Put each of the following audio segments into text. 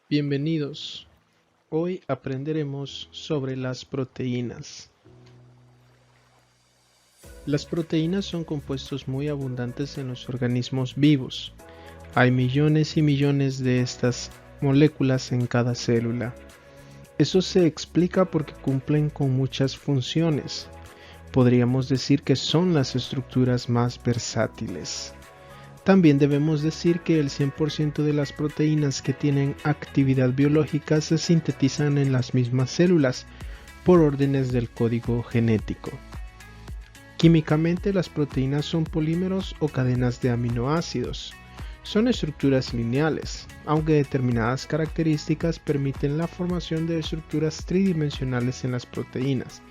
Bienvenidos. Hoy aprenderemos sobre las proteínas. Las proteínas son compuestos muy abundantes en los organismos vivos. Hay millones y millones de estas moléculas en cada célula. Eso se explica porque cumplen con muchas funciones. Podríamos decir que son las estructuras más versátiles. También debemos decir que el 100% de las proteínas que tienen actividad biológica se sintetizan en las mismas células por órdenes del código genético. Químicamente, las proteínas son polímeros o cadenas de aminoácidos. Son estructuras lineales, aunque determinadas características permiten la formación de estructuras tridimensionales en las proteínas,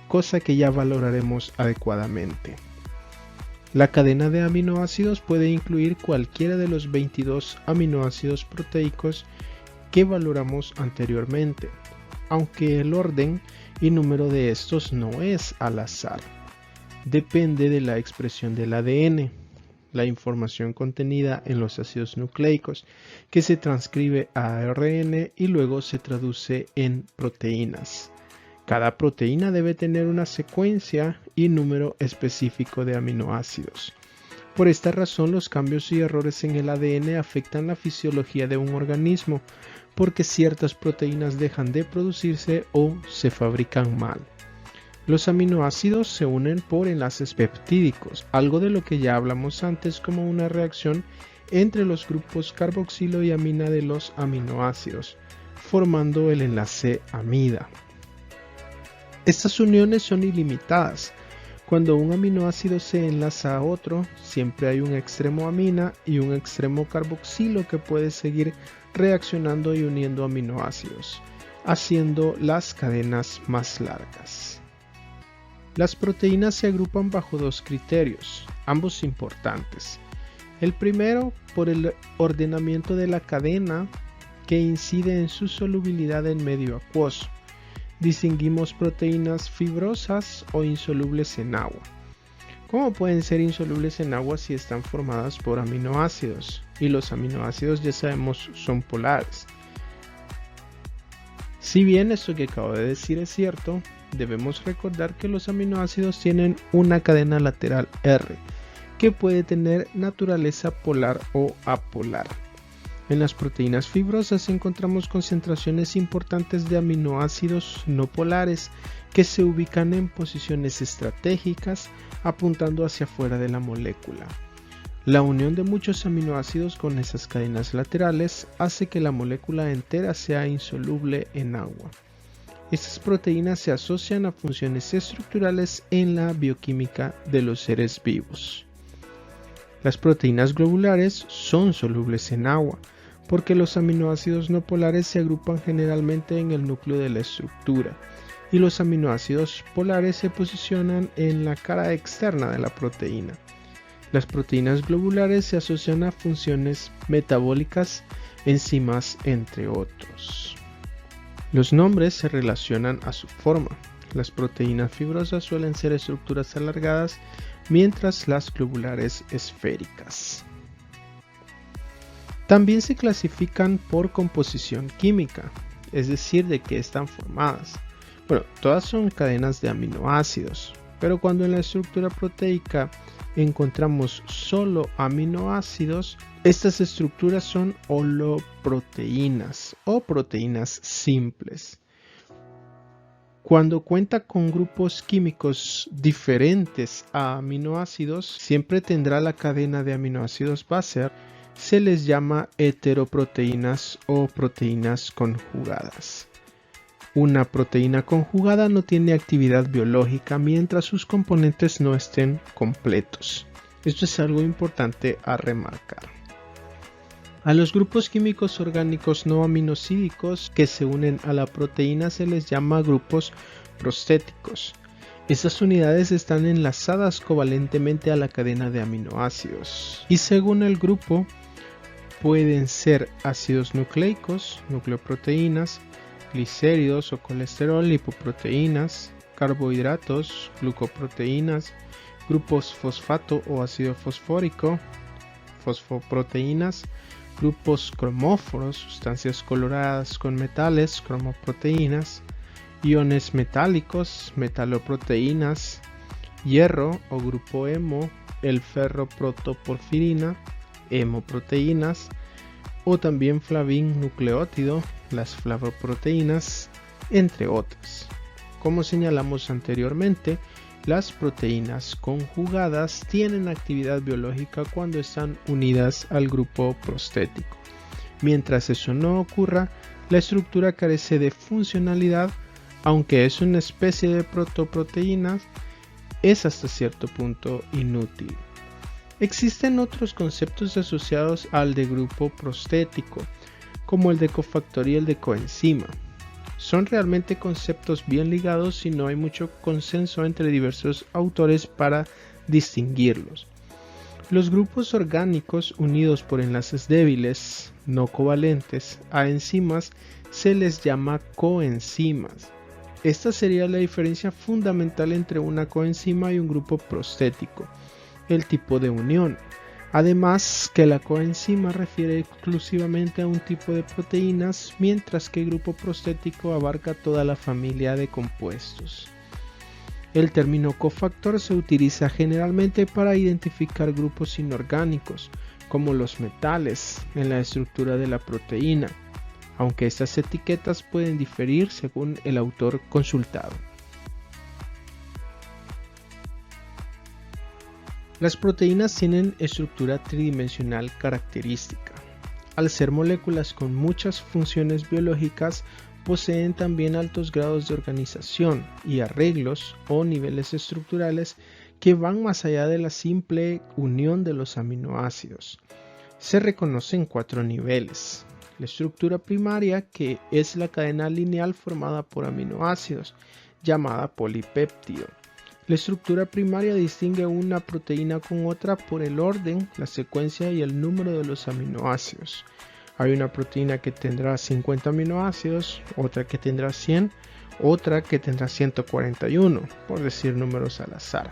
cosa que ya valoraremos adecuadamente. La cadena de aminoácidos puede incluir cualquiera de los 22 aminoácidos proteicos que valoramos anteriormente, aunque el orden y número de estos no es al azar. Depende de la expresión del ADN, la información contenida en los ácidos nucleicos, que se transcribe a ARN y luego se traduce en proteínas. Cada proteína debe tener una secuencia y número específico de aminoácidos. Por esta razón, los cambios y errores en el ADN afectan la fisiología de un organismo, porque ciertas proteínas dejan de producirse o se fabrican mal. Los aminoácidos se unen por enlaces peptídicos, algo de lo que ya hablamos antes como una reacción entre los grupos carboxilo y amina de los aminoácidos, formando el enlace amida. Estas uniones son ilimitadas. Cuando un aminoácido se enlaza a otro, siempre hay un extremo amina y un extremo carboxilo que puede seguir reaccionando y uniendo aminoácidos, haciendo las cadenas más largas. Las proteínas se agrupan bajo dos criterios, ambos importantes. El primero, por el ordenamiento de la cadena, que incide en su solubilidad en medio acuoso. Distinguimos proteínas fibrosas o insolubles en agua. ¿Cómo pueden ser insolubles en agua si están formadas por aminoácidos? Y los aminoácidos ya sabemos son polares. Si bien esto que acabo de decir es cierto, debemos recordar que los aminoácidos tienen una cadena lateral R, que puede tener naturaleza polar o apolar. En las proteínas fibrosas encontramos concentraciones importantes de aminoácidos no polares que se ubican en posiciones estratégicas apuntando hacia afuera de la molécula. La unión de muchos aminoácidos con esas cadenas laterales hace que la molécula entera sea insoluble en agua. Estas proteínas se asocian a funciones estructurales en la bioquímica de los seres vivos. Las proteínas globulares son solubles en agua, porque los aminoácidos no polares se agrupan generalmente en el núcleo de la estructura, y los aminoácidos polares se posicionan en la cara externa de la proteína. Las proteínas globulares se asocian a funciones metabólicas, enzimas, entre otros. Los nombres se relacionan a su forma. Las proteínas fibrosas suelen ser estructuras alargadas, mientras las globulares esféricas. También se clasifican por composición química, es decir, de qué están formadas. Bueno, todas son cadenas de aminoácidos, pero cuando en la estructura proteica encontramos solo aminoácidos, estas estructuras son holoproteínas o proteínas simples. Cuando cuenta con grupos químicos diferentes a aminoácidos, siempre tendrá la cadena de aminoácidos base. Se les llama heteroproteínas o proteínas conjugadas. Una proteína conjugada no tiene actividad biológica mientras sus componentes no estén completos. Esto es algo importante a remarcar. A los grupos químicos orgánicos no aminosídicos que se unen a la proteína se les llama grupos prostéticos. Estas unidades están enlazadas covalentemente a la cadena de aminoácidos y según el grupo pueden ser ácidos nucleicos, nucleoproteínas, glicéridos o colesterol, lipoproteínas, carbohidratos, glucoproteínas, grupos fosfato o ácido fosfórico, fosfoproteínas, grupos cromóforos, sustancias coloradas con metales, cromoproteínas, iones metálicos, metaloproteínas, hierro o grupo hemo, el ferroprotoporfirina, hemoproteínas, o también flavín nucleótido, las flavoproteínas, entre otras. Como señalamos anteriormente, las proteínas conjugadas tienen actividad biológica cuando están unidas al grupo prostético. Mientras eso no ocurra, la estructura carece de funcionalidad, aunque es una especie de protoproteínas, es hasta cierto punto inútil. Existen otros conceptos asociados al de grupo prostético, como el de cofactor y el de coenzima. Son realmente conceptos bien ligados y no hay mucho consenso entre diversos autores para distinguirlos. Los grupos orgánicos unidos por enlaces débiles, no covalentes, a enzimas se les llama coenzimas. Esta sería la diferencia fundamental entre una coenzima y un grupo prostético, el tipo de unión. Además que la coenzima refiere exclusivamente a un tipo de proteínas, mientras que el grupo prostético abarca toda la familia de compuestos. El término cofactor se utiliza generalmente para identificar grupos inorgánicos, como los metales, en la estructura de la proteína, aunque estas etiquetas pueden diferir según el autor consultado. Las proteínas tienen estructura tridimensional característica. Al ser moléculas con muchas funciones biológicas, poseen también altos grados de organización y arreglos o niveles estructurales que van más allá de la simple unión de los aminoácidos. Se reconocen 4 niveles. La estructura primaria, que es la cadena lineal formada por aminoácidos, llamada polipéptido. La estructura primaria distingue una proteína con otra por el orden, la secuencia y el número de los aminoácidos. Hay una proteína que tendrá 50 aminoácidos, otra que tendrá 100, otra que tendrá 141, por decir números al azar.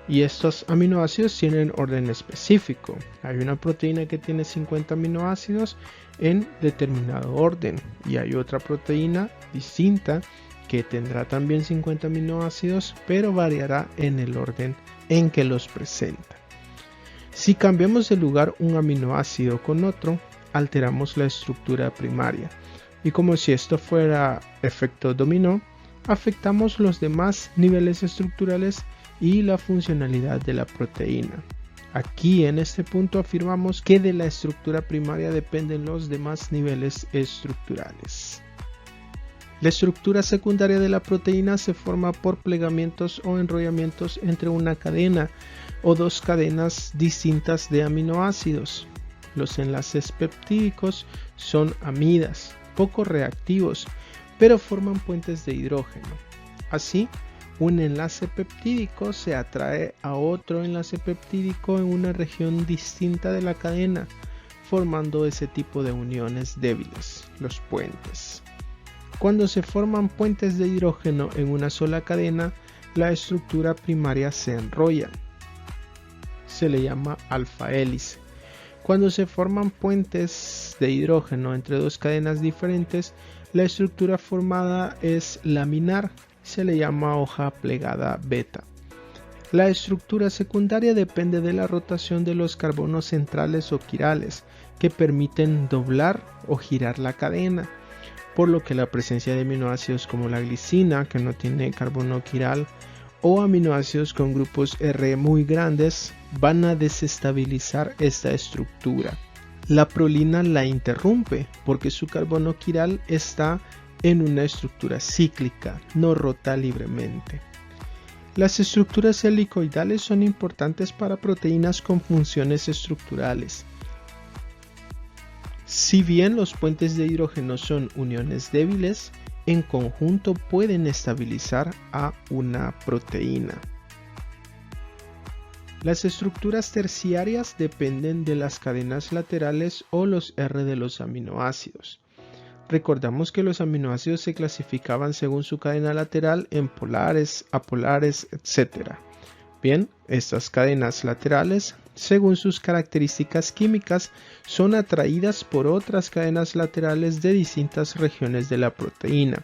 Y estos aminoácidos tienen orden específico. Hay una proteína que tiene 50 aminoácidos en determinado orden y hay otra proteína distinta que tendrá también 50 aminoácidos, pero variará en el orden en que los presenta. Si cambiamos de lugar un aminoácido con otro, alteramos la estructura primaria, y como si esto fuera efecto dominó, afectamos los demás niveles estructurales y la funcionalidad de la proteína. Aquí en este punto afirmamos que de la estructura primaria dependen los demás niveles estructurales. La estructura secundaria de la proteína se forma por plegamientos o enrollamientos entre una cadena o dos cadenas distintas de aminoácidos. Los enlaces peptídicos son amidas, poco reactivos, pero forman puentes de hidrógeno. Así, un enlace peptídico se atrae a otro enlace peptídico en una región distinta de la cadena, formando ese tipo de uniones débiles, los puentes. Cuando se forman puentes de hidrógeno en una sola cadena, la estructura primaria se enrolla. Se le llama alfa hélice. Cuando se forman puentes de hidrógeno entre dos cadenas diferentes, la estructura formada es laminar. Se le llama hoja plegada beta. La estructura secundaria depende de la rotación de los carbonos centrales o quirales, que permiten doblar o girar la cadena, por lo que la presencia de aminoácidos como la glicina, que no tiene carbono quiral, o aminoácidos con grupos R muy grandes van a desestabilizar esta estructura. La prolina la interrumpe porque su carbono quiral está en una estructura cíclica, no rota libremente. Las estructuras helicoidales son importantes para proteínas con funciones estructurales. Si bien los puentes de hidrógeno son uniones débiles, en conjunto pueden estabilizar a una proteína. Las estructuras terciarias dependen de las cadenas laterales o los R de los aminoácidos. Recordamos que los aminoácidos se clasificaban según su cadena lateral en polares, apolares, etc. Bien, estas cadenas laterales, según sus características químicas, son atraídas por otras cadenas laterales de distintas regiones de la proteína,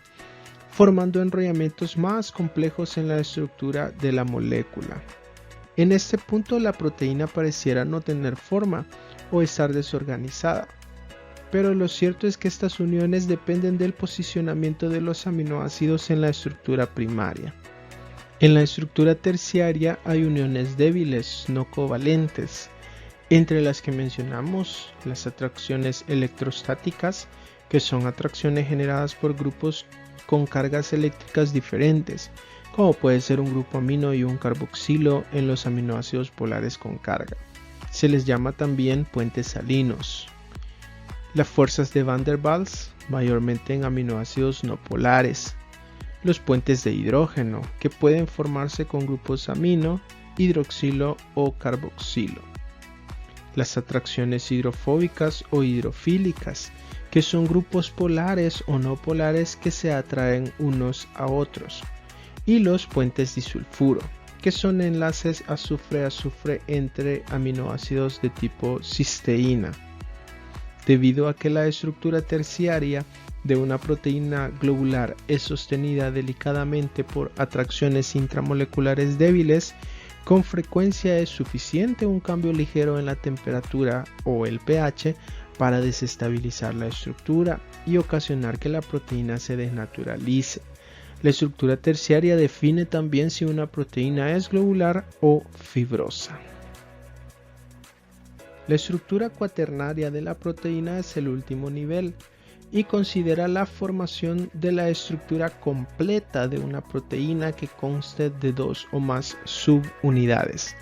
formando enrollamientos más complejos en la estructura de la molécula. En este punto la proteína pareciera no tener forma o estar desorganizada, pero lo cierto es que estas uniones dependen del posicionamiento de los aminoácidos en la estructura primaria. En la estructura terciaria hay uniones débiles, no covalentes, entre las que mencionamos las atracciones electrostáticas, que son atracciones generadas por grupos con cargas eléctricas diferentes, como puede ser un grupo amino y un carboxilo en los aminoácidos polares con carga. Se les llama también puentes salinos. Las fuerzas de Van der Waals, mayormente en aminoácidos no polares. Los puentes de hidrógeno, que pueden formarse con grupos amino, hidroxilo o carboxilo. Las atracciones hidrofóbicas o hidrofílicas, que son grupos polares o no polares que se atraen unos a otros. Y los puentes disulfuro, que son enlaces azufre-azufre entre aminoácidos de tipo cisteína. Debido a que la estructura terciaria de una proteína globular es sostenida delicadamente por atracciones intramoleculares débiles, con frecuencia es suficiente un cambio ligero en la temperatura o el pH para desestabilizar la estructura y ocasionar que la proteína se desnaturalice. La estructura terciaria define también si una proteína es globular o fibrosa. La estructura cuaternaria de la proteína es el último nivel y considera la formación de la estructura completa de una proteína que conste de dos o más subunidades.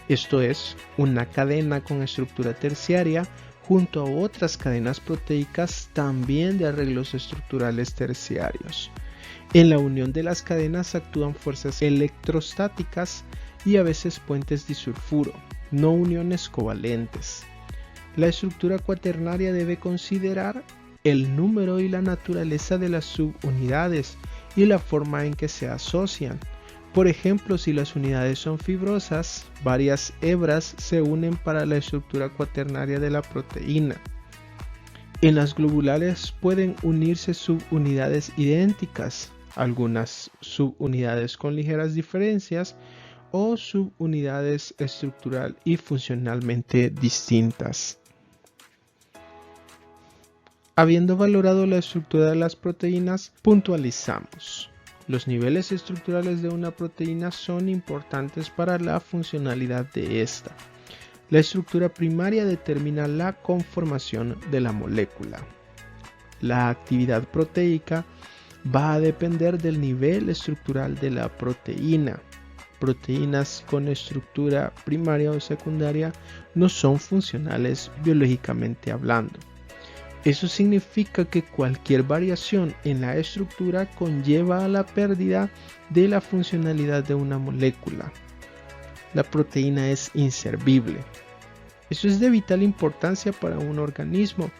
Esto es, una cadena con estructura terciaria junto a otras cadenas proteicas también de arreglos estructurales terciarios. En la unión de las cadenas actúan fuerzas electrostáticas y a veces puentes disulfuro, no uniones covalentes. La estructura cuaternaria debe considerar el número y la naturaleza de las subunidades y la forma en que se asocian. Por ejemplo, si las unidades son fibrosas, varias hebras se unen para la estructura cuaternaria de la proteína. En las globulares pueden unirse subunidades idénticas, algunas subunidades con ligeras diferencias o subunidades estructural y funcionalmente distintas. Habiendo valorado la estructura de las proteínas, puntualizamos. Los niveles estructurales de una proteína son importantes para la funcionalidad de esta. La estructura primaria determina la conformación de la molécula. La actividad proteica va a depender del nivel estructural de la proteína. Proteínas con estructura primaria o secundaria no son funcionales biológicamente hablando. Eso significa que cualquier variación en la estructura conlleva a la pérdida de la funcionalidad de una molécula. La proteína es inservible. Eso es de vital importancia para un organismo,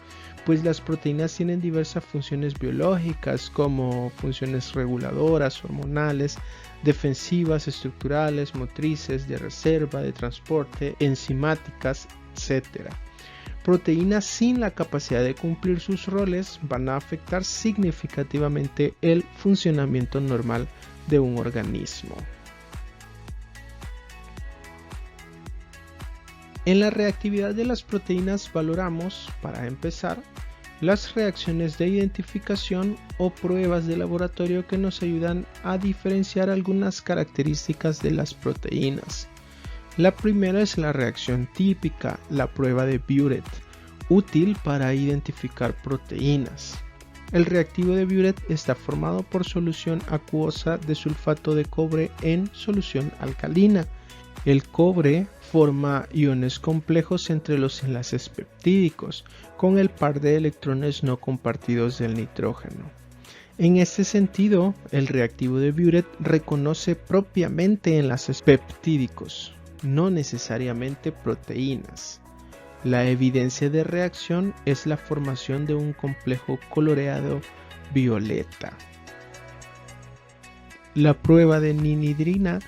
pues las proteínas tienen diversas funciones biológicas como funciones reguladoras, hormonales, defensivas, estructurales, motrices, de reserva, de transporte, enzimáticas, etc. Proteínas sin la capacidad de cumplir sus roles van a afectar significativamente el funcionamiento normal de un organismo. En la reactividad de las proteínas valoramos, para empezar, las reacciones de identificación o pruebas de laboratorio que nos ayudan a diferenciar algunas características de las proteínas. La primera es la reacción típica, la prueba de Biuret, útil para identificar proteínas. El reactivo de Biuret está formado por solución acuosa de sulfato de cobre en solución alcalina. El cobre forma iones complejos entre los enlaces peptídicos, con el par de electrones no compartidos del nitrógeno. En este sentido, el reactivo de Biuret reconoce propiamente enlaces peptídicos, no necesariamente proteínas. La evidencia de reacción es la formación de un complejo coloreado violeta. La prueba de ninhidrina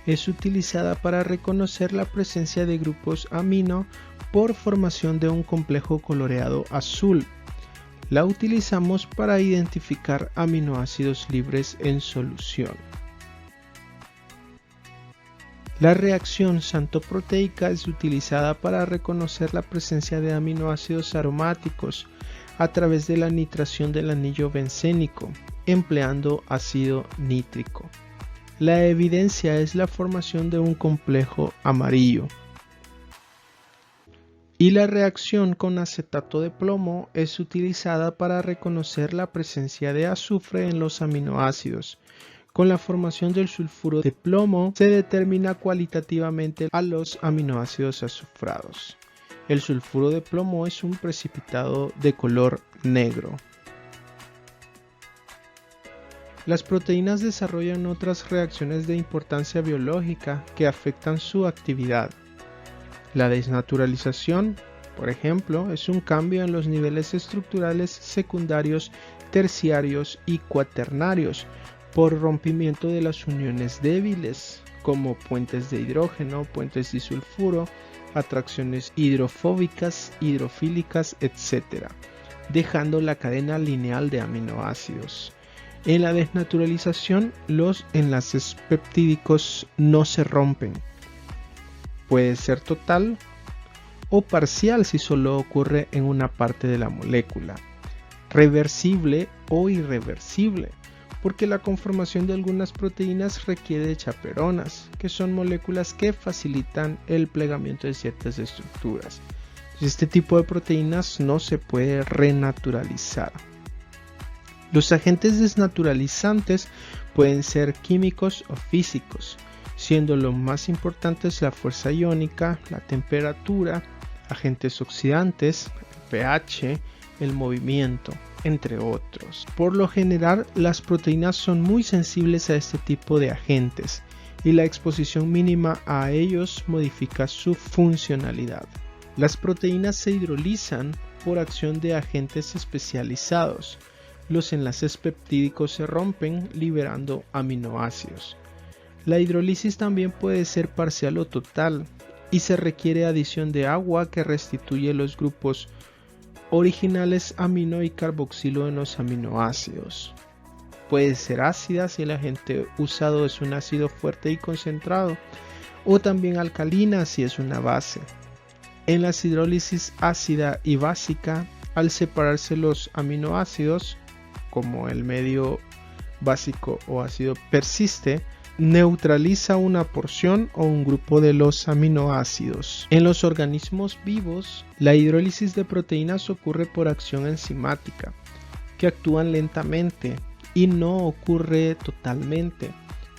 es utilizada para reconocer la presencia de grupos amino por formación de un complejo coloreado azul. La utilizamos para identificar aminoácidos libres en solución. La reacción xantoproteica es utilizada para reconocer la presencia de aminoácidos aromáticos a través de la nitración del anillo bencénico, empleando ácido nítrico. La evidencia es la formación de un complejo amarillo. Y la reacción con acetato de plomo es utilizada para reconocer la presencia de azufre en los aminoácidos. Con la formación del sulfuro de plomo se determina cualitativamente a los aminoácidos azufrados. El sulfuro de plomo es un precipitado de color negro. Las proteínas desarrollan otras reacciones de importancia biológica que afectan su actividad. La desnaturalización, por ejemplo, es un cambio en los niveles estructurales secundarios, terciarios y cuaternarios por rompimiento de las uniones débiles, como puentes de hidrógeno, puentes disulfuro, atracciones hidrofóbicas, hidrofílicas, etc., dejando la cadena lineal de aminoácidos. En la desnaturalización, los enlaces peptídicos no se rompen. Puede ser total o parcial si solo ocurre en una parte de la molécula, reversible o irreversible, porque la conformación de algunas proteínas requiere de chaperonas, que son moléculas que facilitan el plegamiento de ciertas estructuras. Este tipo de proteínas no se puede renaturalizar. Los agentes desnaturalizantes pueden ser químicos o físicos, siendo lo más importantes la fuerza iónica, la temperatura, agentes oxidantes, el pH, el movimiento, entre otros. Por lo general, las proteínas son muy sensibles a este tipo de agentes y la exposición mínima a ellos modifica su funcionalidad. Las proteínas se hidrolizan por acción de agentes especializados. Los enlaces peptídicos se rompen liberando aminoácidos. La hidrólisis también puede ser parcial o total y se requiere adición de agua que restituye los grupos originales amino y carboxilo en los aminoácidos. Puede ser ácida si el agente usado es un ácido fuerte y concentrado, o también alcalina si es una base. En la hidrólisis ácida y básica, al separarse los aminoácidos, como el medio básico o ácido persiste, neutraliza una porción o un grupo de los aminoácidos. En los organismos vivos, la hidrólisis de proteínas ocurre por acción enzimática, que actúan lentamente y no ocurre totalmente,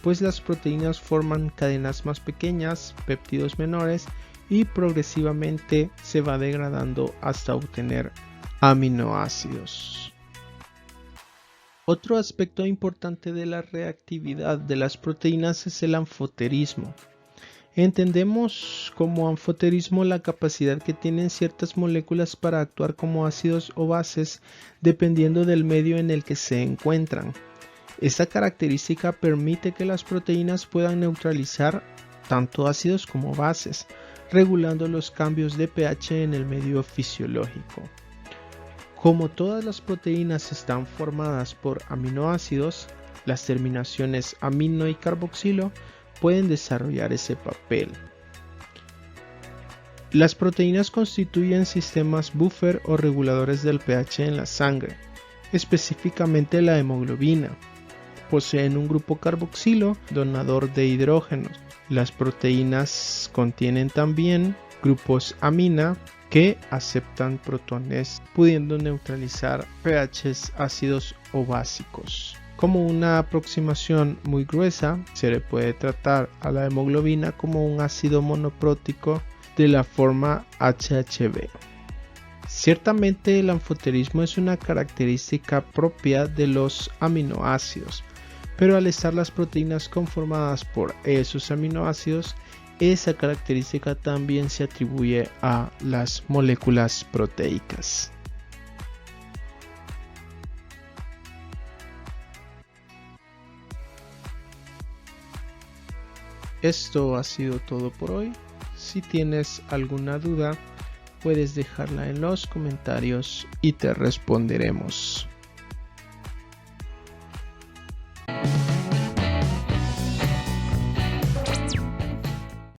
pues las proteínas forman cadenas más pequeñas, péptidos menores, y progresivamente se va degradando hasta obtener aminoácidos. Otro aspecto importante de la reactividad de las proteínas es el anfoterismo. Entendemos como anfoterismo la capacidad que tienen ciertas moléculas para actuar como ácidos o bases dependiendo del medio en el que se encuentran. Esta característica permite que las proteínas puedan neutralizar tanto ácidos como bases, regulando los cambios de pH en el medio fisiológico. Como todas las proteínas están formadas por aminoácidos, las terminaciones amino y carboxilo pueden desarrollar ese papel. Las proteínas constituyen sistemas buffer o reguladores del pH en la sangre, específicamente la hemoglobina. Poseen un grupo carboxilo donador de hidrógenos. Las proteínas contienen también grupos amina que aceptan protones, pudiendo neutralizar pHs ácidos o básicos. Como una aproximación muy gruesa, se le puede tratar a la hemoglobina como un ácido monoprótico de la forma HHB. Ciertamente el anfoterismo es una característica propia de los aminoácidos, pero al estar las proteínas conformadas por esos aminoácidos, esa característica también se atribuye a las moléculas proteicas. Esto ha sido todo por hoy. Si tienes alguna duda, puedes dejarla en los comentarios y te responderemos.